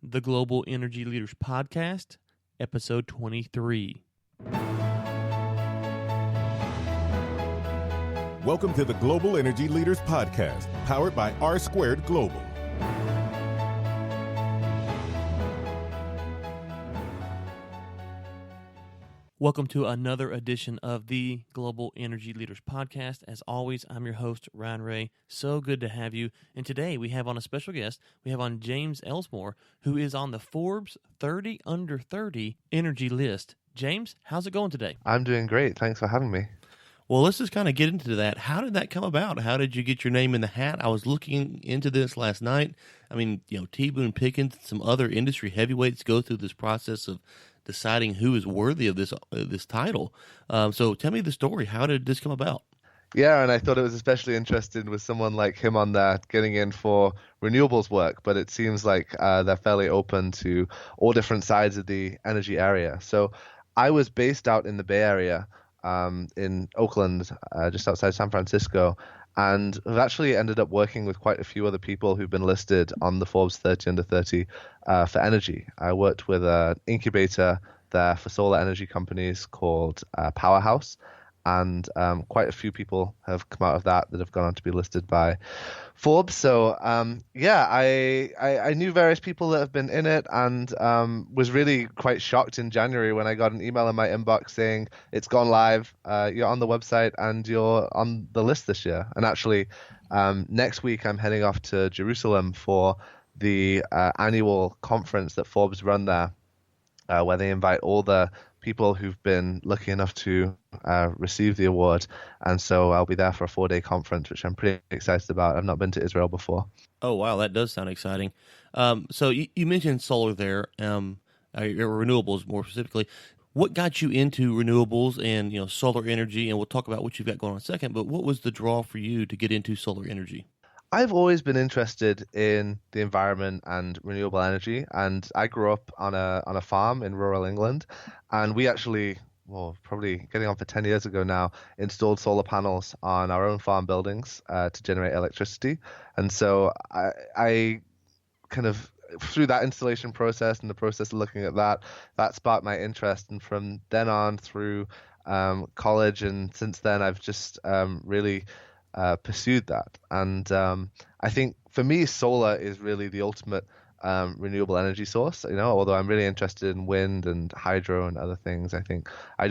the Global Energy Leaders Podcast, Episode 23. Welcome to the Global Energy Leaders Podcast, powered by R Squared Global. Welcome to another edition of the Global Energy Leaders Podcast. As always, I'm your host, Ryan Ray. So good to have you. And today we have on a special guest. We have on James Ellsmoor, who is on the Forbes 30 Under 30 energy list. James, how's it going today? I'm doing great. Thanks for having me. Well, let's just kind of get into that. How did that come about? How did you get your name in the hat? I was looking into this last night. I mean, T. Boone Pickens, some other industry heavyweights go through this process of deciding who is worthy of this title. So tell me the story. How did this come about? Yeah, and I thought it was especially interesting with someone like him on there getting in for renewables work, but it seems like they're fairly open to all different sides of the energy area. So I was based out in the Bay Area, in Oakland, just outside San Francisco, and I've actually ended up working with quite a few other people who've been listed on the Forbes 30 Under 30 for energy. I worked with an incubator there for solar energy companies called Powerhouse, and quite a few people have come out of that have gone on to be listed by Forbes. So I knew various people that have been in it, and was really quite shocked in January when I got an email in my inbox saying it's gone live, you're on the website and you're on the list this year. And actually next week I'm heading off to Jerusalem for the annual conference that Forbes run there, where they invite all the people who've been lucky enough to receive the award. And so I'll be there for a 4-day conference, which I'm pretty excited about. I've not been to Israel before. Oh, wow. That does sound exciting. So you mentioned solar there, or renewables more specifically. What got you into renewables and, solar energy? And we'll talk about what you've got going on in a second, but what was the draw for you to get into solar energy? I've always been interested in the environment and renewable energy, and I grew up on a farm in rural England, and we actually, probably getting on for 10 years ago now, installed solar panels on our own farm buildings to generate electricity. And so I kind of, through that installation process and the process of looking at that sparked my interest. And from then on through college, and since then I've just really pursued that. And I think for me, solar is really the ultimate renewable energy source. Although I'm really interested in wind and hydro and other things, I think I'm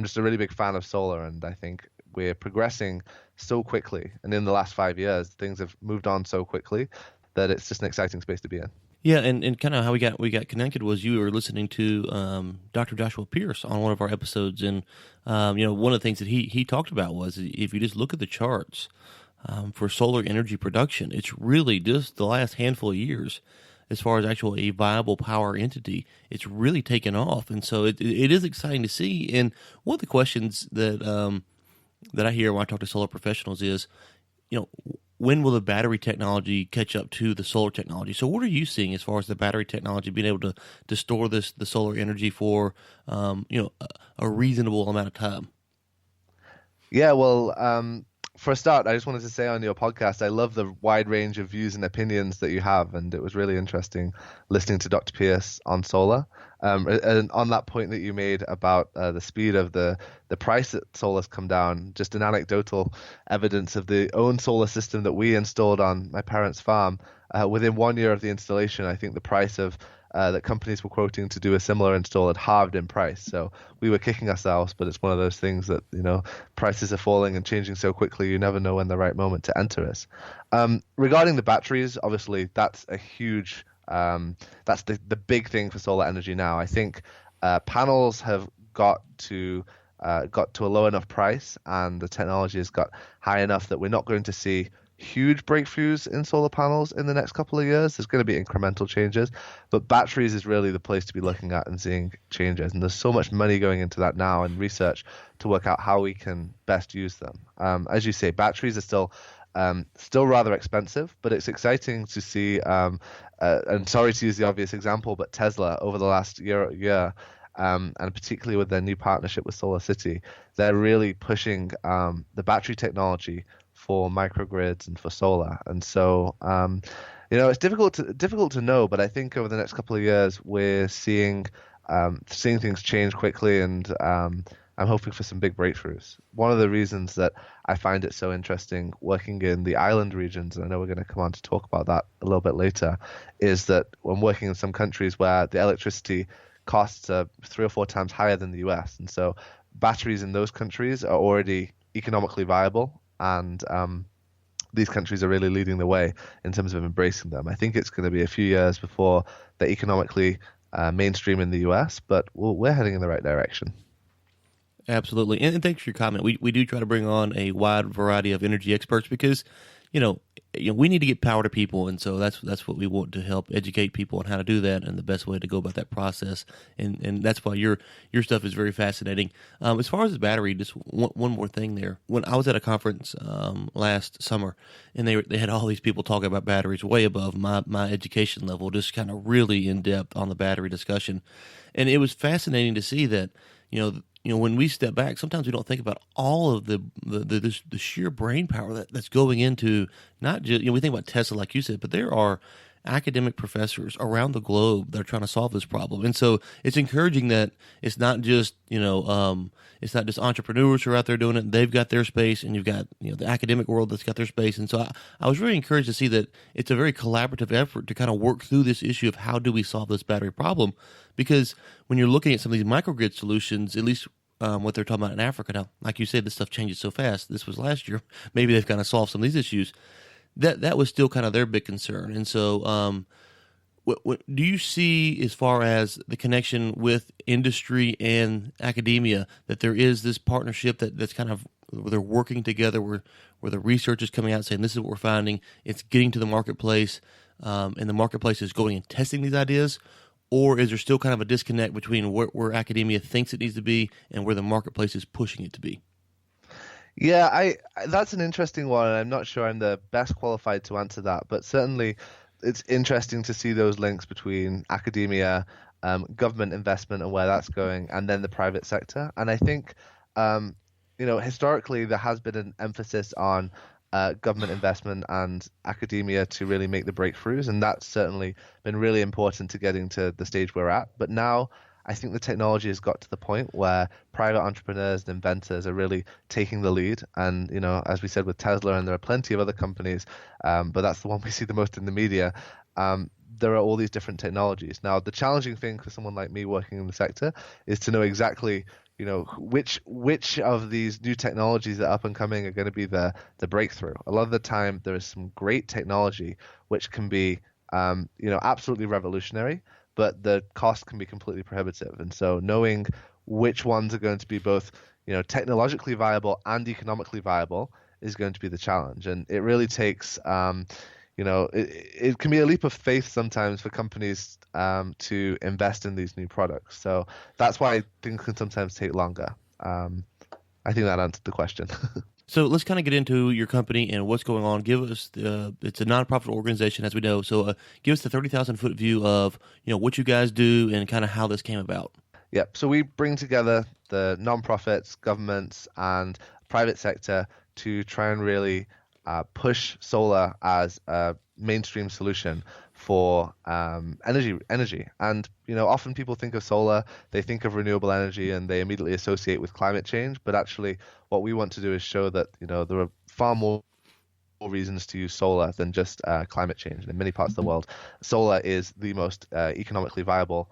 just a really big fan of solar, and I think we're progressing so quickly. And in the last 5 years, things have moved on so quickly that it's just an exciting space to be in. Yeah, and kind of how we got connected was you were listening to Dr. Joshua Pierce on one of our episodes, and one of the things that he talked about was if you just look at the charts for solar energy production, it's really just the last handful of years as far as actual a viable power entity. It's really taken off, and so it is exciting to see. And one of the questions that I hear when I talk to solar professionals is, when will the battery technology catch up to the solar technology? So what are you seeing as far as the battery technology being able to store the solar energy for a reasonable amount of time? Yeah, well, for a start, I just wanted to say on your podcast, I love the wide range of views and opinions that you have, and it was really interesting listening to Dr. Pierce on solar. And on that point that you made about the speed of the price that solar's come down, just an anecdotal evidence of the own solar system that we installed on my parents' farm. Within 1 year of the installation, I think the price of that companies were quoting to do a similar install had halved in price. So we were kicking ourselves, but it's one of those things that, prices are falling and changing so quickly, you never know when the right moment to enter is. Regarding the batteries, obviously that's a huge, that's the big thing for solar energy now. I think panels have got to a low enough price, and the technology has got high enough that we're not going to see huge breakthroughs in solar panels in the next couple of years. There's going to be incremental changes, but batteries is really the place to be looking at and seeing changes. And there's so much money going into that now and research to work out how we can best use them. As you say, batteries are still rather expensive, but it's exciting to see. And sorry to use the obvious example, but Tesla over the last year, and particularly with their new partnership with SolarCity, they're really pushing the battery technology for microgrids and for solar. And so It's difficult to know, but I think over the next couple of years we're seeing things change quickly, and I'm hoping for some big breakthroughs. One of the reasons that I find it so interesting working in the island regions, and I know we're going to come on to talk about that a little bit later, is that I'm working in some countries where the electricity costs are 3 or 4 times higher than the US, and so batteries in those countries are already economically viable, and these countries are really leading the way in terms of embracing them. I think it's going to be a few years before they're economically mainstream in the US, but we're heading in the right direction. Absolutely. And thanks for your comment. We do try to bring on a wide variety of energy experts because, we need to get power to people. And so that's what we want to help educate people on how to do that and the best way to go about that process. And that's why your stuff is very fascinating. As far as the battery, just one more thing there. When I was at a conference last summer, and they had all these people talking about batteries way above my education level, just kind of really in depth on the battery discussion. And it was fascinating to see that, when we step back, sometimes we don't think about all of the sheer brain power that's going into not just, we think about Tesla, like you said, but there are academic professors around the globe that are trying to solve this problem. And so it's encouraging that it's not just, it's not just entrepreneurs who are out there doing it. They've got their space, and you've got, the academic world that's got their space. And so I was really encouraged to see that it's a very collaborative effort to kind of work through this issue of how do we solve this battery problem? Because when you're looking at some of these microgrid solutions, at least what they're talking about in Africa now, like you said, this stuff changes so fast. This was last year. Maybe they've kind of solved some of these issues. That was still kind of their big concern. And so what do you see as far as the connection with industry and academia, that there is this partnership that's kind of, where they're working together, where the research is coming out saying this is what we're finding, it's getting to the marketplace, and the marketplace is going and testing these ideas? Or is there still kind of a disconnect between where academia thinks it needs to be and where the marketplace is pushing it to be? Yeah, that's an interesting one, and I'm not sure I'm the best qualified to answer that, but certainly it's interesting to see those links between academia, government investment and where that's going, and then the private sector. And I think, historically there has been an emphasis on government investment and academia to really make the breakthroughs, and that's certainly been really important to getting to the stage we're at. But now I think the technology has got to the point where private entrepreneurs and inventors are really taking the lead. And, as we said with Tesla, and there are plenty of other companies, but that's the one we see the most in the media, there are all these different technologies. Now, the challenging thing for someone like me working in the sector is to know exactly which of these new technologies that are up and coming are going to be the breakthrough. A lot of the time, there is some great technology which can be, absolutely revolutionary, but the cost can be completely prohibitive. And so knowing which ones are going to be both, technologically viable and economically viable is going to be the challenge. And it really takes, it can be a leap of faith sometimes for companies to invest in these new products. So that's why things can sometimes take longer. I think that answered the question. So let's kind of get into your company and what's going on. Give us it's a nonprofit organization, as we know. So give us the 30,000-foot view of what you guys do and kind of how this came about. Yep. So we bring together the nonprofits, governments, and private sector to try and really push solar as a mainstream solution for energy. And often people think of solar, they think of renewable energy, and they immediately associate with climate change. But actually, what we want to do is show that there are far more reasons to use solar than just climate change. And in many parts of the world, solar is the most economically viable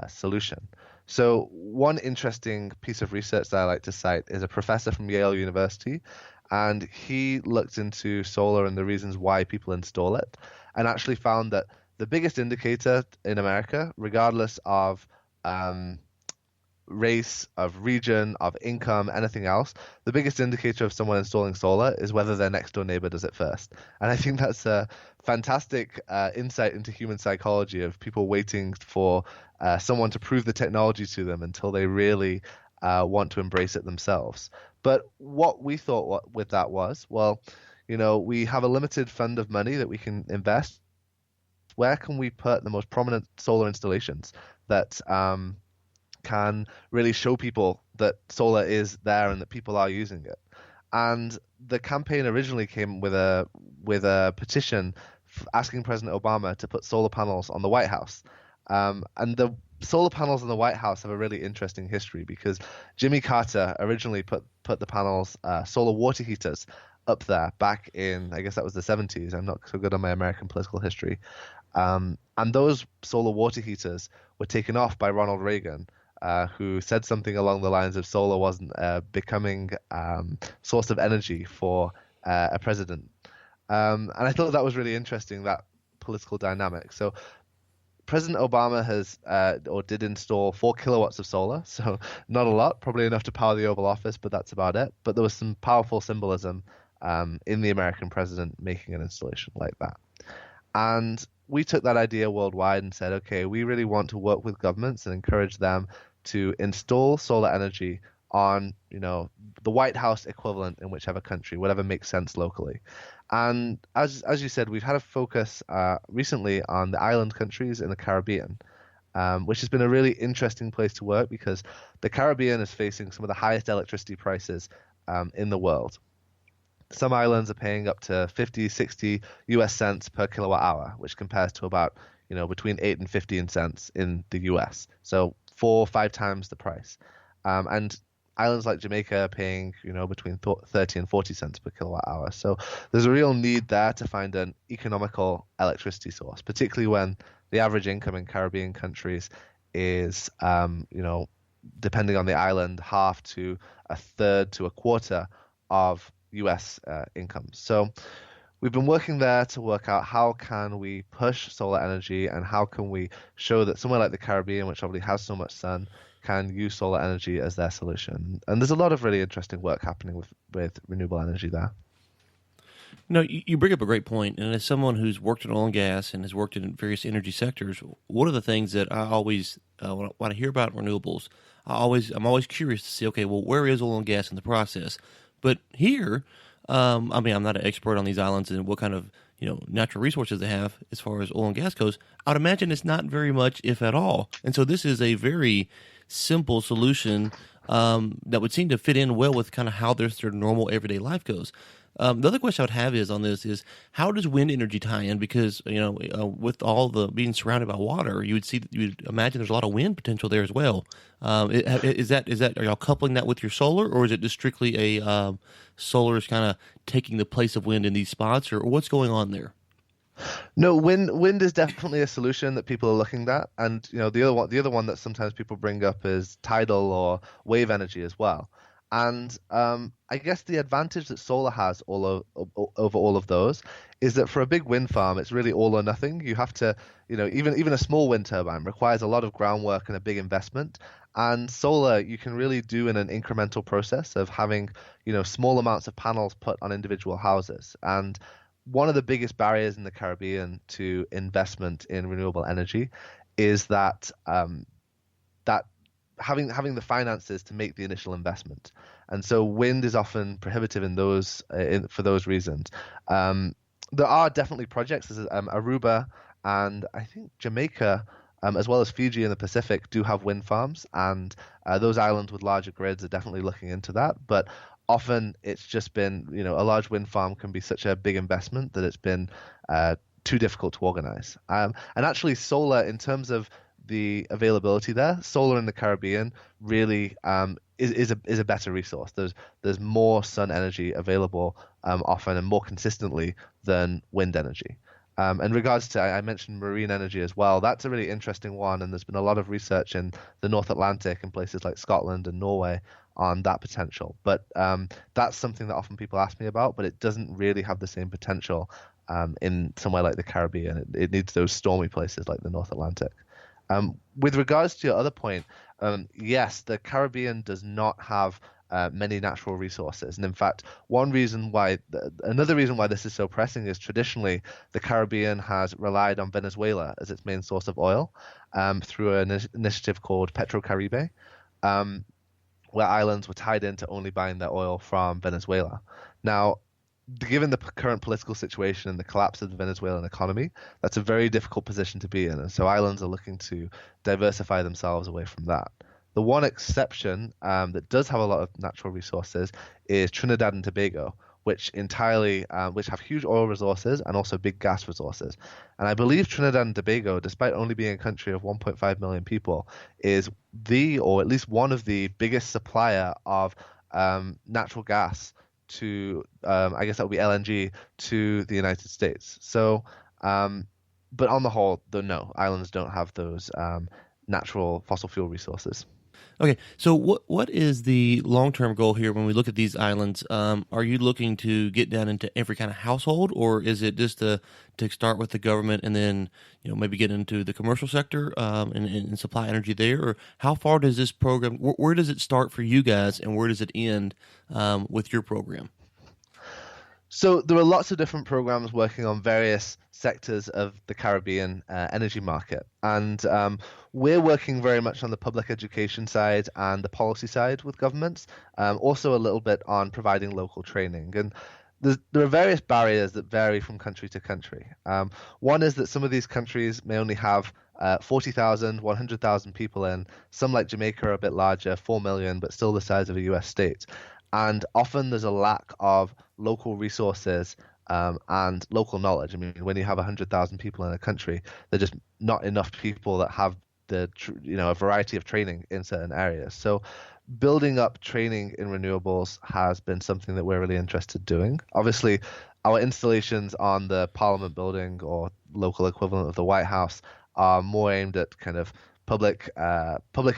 solution. So one interesting piece of research that I like to cite is a professor from Yale University, and he looked into solar and the reasons why people install it, and actually found that the biggest indicator in America, regardless of race, of region, of income, anything else, the biggest indicator of someone installing solar is whether their next door neighbor does it first. And I think that's a fantastic insight into human psychology, of people waiting for someone to prove the technology to them until they really want to embrace it themselves. But what we thought with that was, well, we have a limited fund of money that we can invest. Where can we put the most prominent solar installations that can really show people that solar is there and that people are using it? And the campaign originally came with a petition asking President Obama to put solar panels on the White House. And the solar panels in the White House have a really interesting history because Jimmy Carter originally put the panels, solar water heaters, up there back in, I guess that was the 70s. I'm not so good on my American political history. And those solar water heaters were taken off by Ronald Reagan, who said something along the lines of solar wasn't a becoming source of energy for a president. And I thought that was really interesting, that political dynamic. So President Obama has or did install 4 kilowatts of solar, so not a lot, probably enough to power the Oval Office, but that's about it. But there was some powerful symbolism in the American president making an installation like that. And we took that idea worldwide and said, okay, we really want to work with governments and encourage them to install solar energy on, the White House equivalent in whichever country, whatever makes sense locally. And as you said, we've had a focus recently on the island countries in the Caribbean, which has been a really interesting place to work because the Caribbean is facing some of the highest electricity prices in the world. Some islands are paying up to 50, 60 US cents per kilowatt hour, which compares to about, between 8 and 15 cents in the US. So 4 or 5 times the price. And islands like Jamaica are paying, between 30 and 40 cents per kilowatt hour. So there's a real need there to find an economical electricity source, particularly when the average income in Caribbean countries is, depending on the island, half to a third to a quarter of US incomes. So we've been working there to work out how can we push solar energy and how can we show that somewhere like the Caribbean, which obviously has so much sun, can use solar energy as their solution. And there's a lot of really interesting work happening with renewable energy there. No, you bring up a great point. And as someone who's worked in oil and gas and has worked in various energy sectors, one of the things that I always, when I hear about renewables, I'm always curious to see, okay, well, where is oil and gas in the process? But here, I'm not an expert on these islands and what kind of natural resources they have as far as oil and gas goes. I'd imagine it's not very much, if at all. And so this is a very simple solution that would seem to fit in well with kind of how their normal everyday life goes. The other question I would have is on this is how does wind energy tie in? Because with all the being surrounded by water, you'd imagine there's a lot of wind potential there as well. Is that are y'all coupling that with your solar, or is it just strictly a solar is kind of taking the place of wind in these spots, or what's going on there? No, wind is definitely a solution that people are looking at, and the other one that sometimes people bring up is tidal or wave energy as well. And I guess the advantage that solar has over all of those is that for a big wind farm, it's really all or nothing. You have to, even a small wind turbine requires a lot of groundwork and a big investment. And solar, you can really do in an incremental process of having, small amounts of panels put on individual houses. And one of the biggest barriers in the Caribbean to investment in renewable energy is that having the finances to make the initial investment. And so wind is often prohibitive in those for those reasons. There are definitely projects. There's Aruba and I think Jamaica, as well as Fiji in the Pacific, do have wind farms, and those islands with larger grids are definitely looking into that. But often it's just been, a large wind farm can be such a big investment that it's been too difficult to organize. And actually solar, in terms of the availability there, solar in the Caribbean really is a better resource. There's more sun energy available often and more consistently than wind energy. In regards to, I mentioned marine energy as well. That's a really interesting one, and there's been a lot of research in the North Atlantic and places like Scotland and Norway on that potential. But that's something that often people ask me about, but it doesn't really have the same potential in somewhere like the Caribbean. It needs those stormy places like the North Atlantic. With regards to your other point, yes, the Caribbean does not have many natural resources. And in fact, another reason why this is so pressing is traditionally the Caribbean has relied on Venezuela as its main source of oil through an initiative called PetroCaribe, where islands were tied into only buying their oil from Venezuela. Now, given the current political situation and the collapse of the Venezuelan economy, that's a very difficult position to be in. And so islands are looking to diversify themselves away from that. The one exception that does have a lot of natural resources is Trinidad and Tobago, which which have huge oil resources and also big gas resources. And I believe Trinidad and Tobago, despite only being a country of 1.5 million people, is or at least one of the biggest supplier of natural gas to, I guess that would be LNG, to the United States. So, but on the whole, though, no, islands don't have those natural fossil fuel resources. Okay, so what is the long-term goal here when we look at these islands? Are you looking to get down into every kind of household, or is it just to start with the government and then maybe get into the commercial sector and supply energy there? Or how far does this program? Where does it start for you guys, and where does it end with your program? So there are lots of different programs working on various sectors of the Caribbean energy market. And we're working very much on the public education side and the policy side with governments, also a little bit on providing local training. And there are various barriers that vary from country to country. One is that some of these countries may only have 40,000, 100,000 people in. Some, like Jamaica, are a bit larger, 4 million, but still the size of a US state. And often there's a lack of local resources and local knowledge. I mean, when you have 100,000 people in a country, there are just not enough people that have a variety of training in certain areas. So building up training in renewables has been something that we're really interested in doing. Obviously, our installations on the Parliament building or local equivalent of the White House are more aimed at kind of public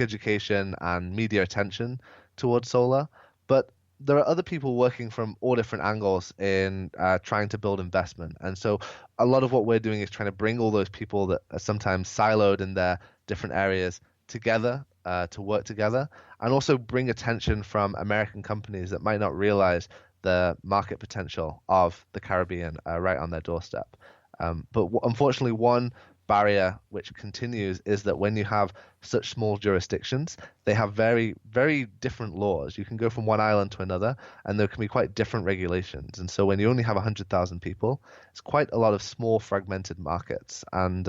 education and media attention towards solar. But there are other people working from all different angles in trying to build investment. And so a lot of what we're doing is trying to bring all those people that are sometimes siloed in their different areas together to work together, and also bring attention from American companies that might not realize the market potential of the Caribbean right on their doorstep. But unfortunately, one barrier which continues is that when you have such small jurisdictions, they have very, very different laws. You can go from one island to another, and there can be quite different regulations. And so when you only have 100,000 people, it's quite a lot of small fragmented markets. And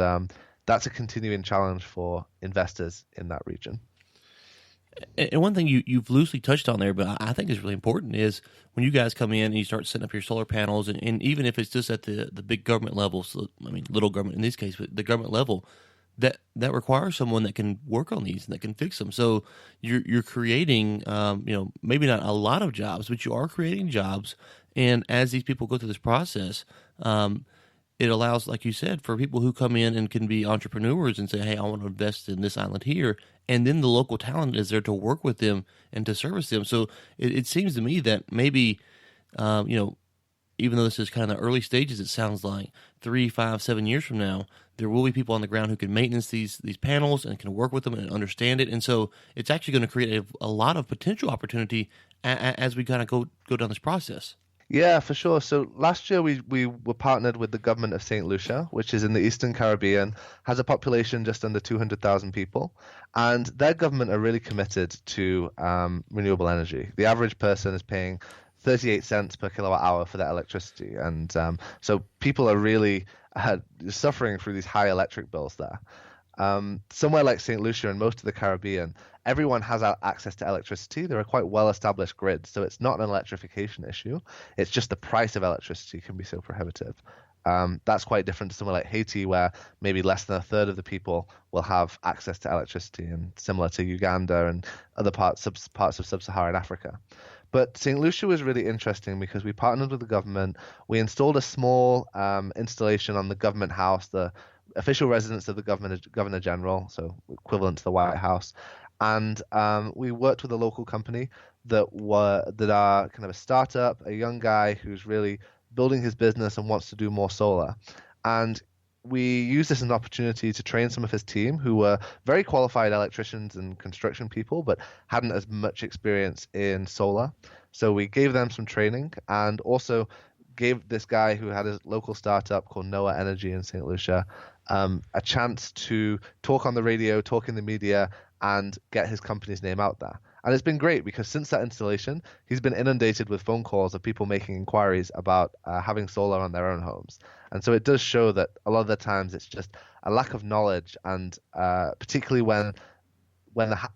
that's a continuing challenge for investors in that region. And one thing you've loosely touched on there, but I think is really important, is when you guys come in and you start setting up your solar panels, and even if it's just at the big government level, so I mean little government in this case, but the government level, that requires someone that can work on these and that can fix them. So you're creating, maybe not a lot of jobs, but you are creating jobs. And as these people go through this process, it allows, like you said, for people who come in and can be entrepreneurs and say, hey, I want to invest in this island here. And then the local talent is there to work with them and to service them. So it seems to me that maybe, even though this is kind of the early stages, it sounds like 3, 5, 7 years from now, there will be people on the ground who can maintenance these panels and can work with them and understand it. And so it's actually going to create a lot of potential opportunity as we kind of go down this process. Yeah, for sure. So last year we were partnered with the government of St. Lucia, which is in the Eastern Caribbean, has a population just under 200,000 people, and their government are really committed to renewable energy. The average person is paying 38 cents per kilowatt hour for their electricity, and so people are really suffering through these high electric bills there. Somewhere like St. Lucia and most of the Caribbean, everyone has access to electricity. There are quite well-established grids, so it's not an electrification issue. It's just the price of electricity can be so prohibitive. That's quite different to somewhere like Haiti, where maybe less than a third of the people will have access to electricity, and similar to Uganda and other parts of sub-Saharan Africa. But St. Lucia was really interesting because we partnered with the government. We installed a small installation on the government house, the official residence of the Governor General, so equivalent to the White House. And we worked with a local company that are kind of a startup, a young guy who's really building his business and wants to do more solar. And we used this as an opportunity to train some of his team, who were very qualified electricians and construction people, but hadn't as much experience in solar. So we gave them some training, and also gave this guy who had a local startup called Noah Energy in St. Lucia a chance to talk on the radio, talk in the media, and get his company's name out there. And it's been great because since that installation, he's been inundated with phone calls of people making inquiries about having solar on their own homes. And so it does show that a lot of the times it's just a lack of knowledge, and particularly when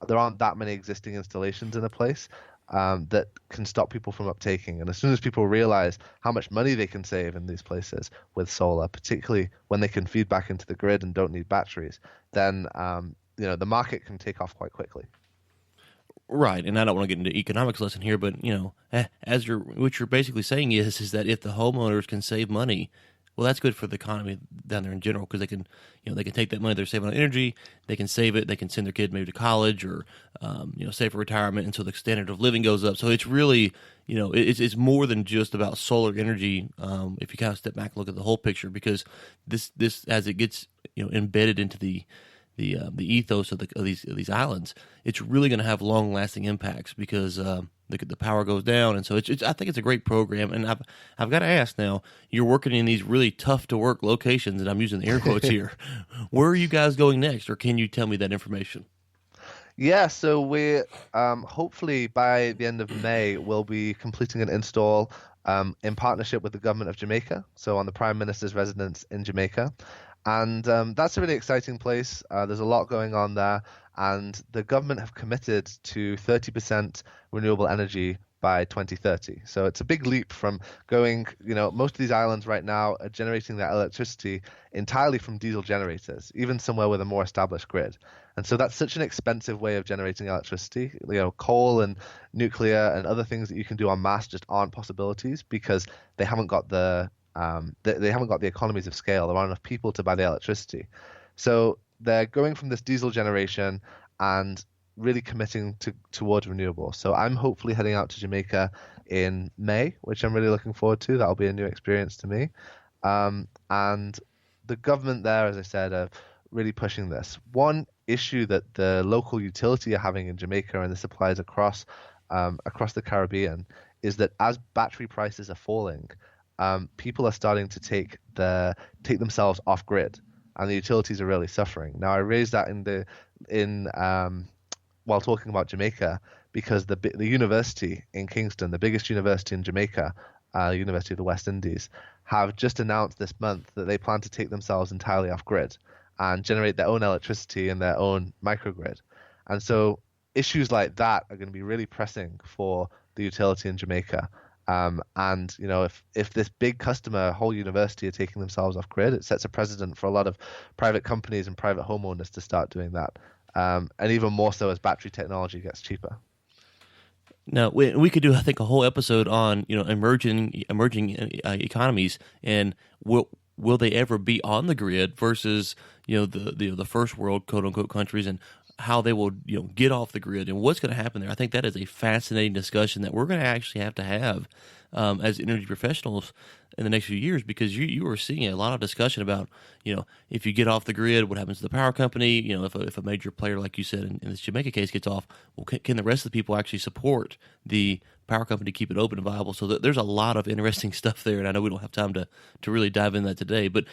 there aren't that many existing installations in a place, that can stop people from uptaking. And as soon as people realize how much money they can save in these places with solar, particularly when they can feed back into the grid and don't need batteries, then the market can take off quite quickly. Right, and I don't want to get into economics lesson here, but what you're basically saying is that if the homeowners can save money, well, that's good for the economy down there in general, because they can take that money they're saving on energy, they can save it, they can send their kid maybe to college or save for retirement, and so the standard of living goes up. So it's really it's more than just about solar energy. If you kind of step back and look at the whole picture, because this as it gets embedded into the ethos of these islands, it's really going to have long lasting impacts, because the power goes down, and so I think it's a great program. And I've got to ask now, you're working in these really tough to work locations, and I'm using the air quotes here. Where are you guys going next, or can you tell me that information? Yeah, so we're hopefully by the end of May we'll be completing an install in partnership with the government of Jamaica, so on the Prime Minister's residence in Jamaica. And that's a really exciting place. There's a lot going on there, and the government have committed to 30% renewable energy by 2030. So it's a big leap from going, most of these islands right now are generating their electricity entirely from diesel generators, even somewhere with a more established grid. And so that's such an expensive way of generating electricity. Coal and nuclear and other things that you can do en masse just aren't possibilities, because they haven't got the economies of scale. There aren't enough people to buy the electricity. So they're going from this diesel generation and really committing towards renewable. So I'm hopefully heading out to Jamaica in May, which I'm really looking forward to. That'll be a new experience to me. And the government there, as I said, are really pushing this. One issue that the local utility are having in Jamaica, and this applies across the Caribbean, is that as battery prices are falling, people are starting to take themselves off grid, and the utilities are really suffering. Now, I raised that while talking about Jamaica, because the university in Kingston, the biggest university in Jamaica, University of the West Indies, have just announced this month that they plan to take themselves entirely off grid and generate their own electricity in their own microgrid. And so issues like that are going to be really pressing for the utility in Jamaica. If this big customer, whole university, are taking themselves off grid, it sets a precedent for a lot of private companies and private homeowners to start doing that. And even more so as battery technology gets cheaper. Now, we could do, I think, a whole episode on emerging economies, and will they ever be on the grid versus the first world quote unquote countries, and how they will get off the grid and what's going to happen there. I think that is a fascinating discussion that we're going to actually have as energy professionals in the next few years, because you are seeing a lot of discussion about if you get off the grid, what happens to the power company. If a major player, like you said in this Jamaica case, gets off, well, can the rest of the people actually support the power company to keep it open and viable? So there's a lot of interesting stuff there, and I know we don't have time to really dive into that today, but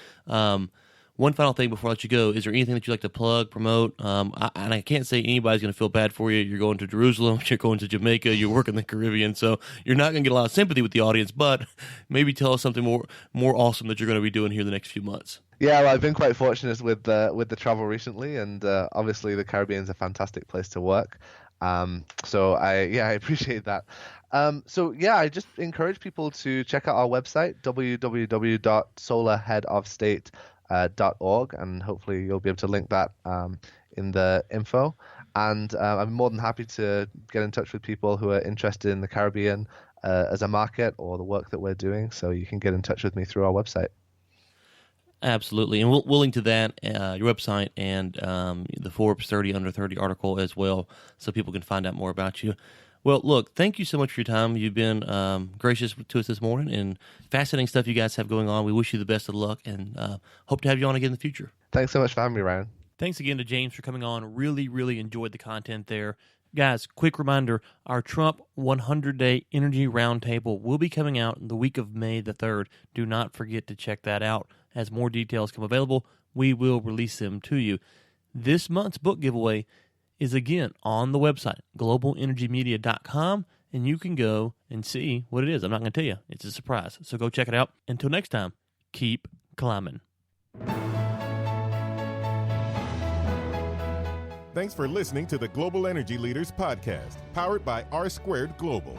one final thing before I let you go, is there anything that you'd like to plug, promote? I can't say anybody's going to feel bad for you. You're going to Jerusalem, you're going to Jamaica, you're working the Caribbean, so you're not going to get a lot of sympathy with the audience, but maybe tell us something more awesome that you're going to be doing here the next few months. Yeah, well, I've been quite fortunate with the travel recently, and obviously the Caribbean is a fantastic place to work. So I appreciate that. I just encourage people to check out our website, www.solarheadofstate.org, and hopefully you'll be able to link that in the info. And I'm more than happy to get in touch with people who are interested in the Caribbean as a market or the work that we're doing. So you can get in touch with me through our website. Absolutely, and we'll link to that, your website, and the Forbes 30 Under 30 article as well, so people can find out more about you. Well, look, thank you so much for your time. You've been gracious to us this morning, and fascinating stuff you guys have going on. We wish you the best of luck, and hope to have you on again in the future. Thanks so much for having me, Ryan. Thanks again to James for coming on. Really, really enjoyed the content there. Guys, quick reminder, our Trump 100-Day Energy Roundtable will be coming out the week of May the 3rd. Do not forget to check that out. As more details come available, we will release them to you. This month's book giveaway is again on the website, globalenergymedia.com, and you can go and see what it is. I'm not going to tell you. It's a surprise. So go check it out. Until next time, keep climbing. Thanks for listening to the Global Energy Leaders Podcast, powered by R Squared Global.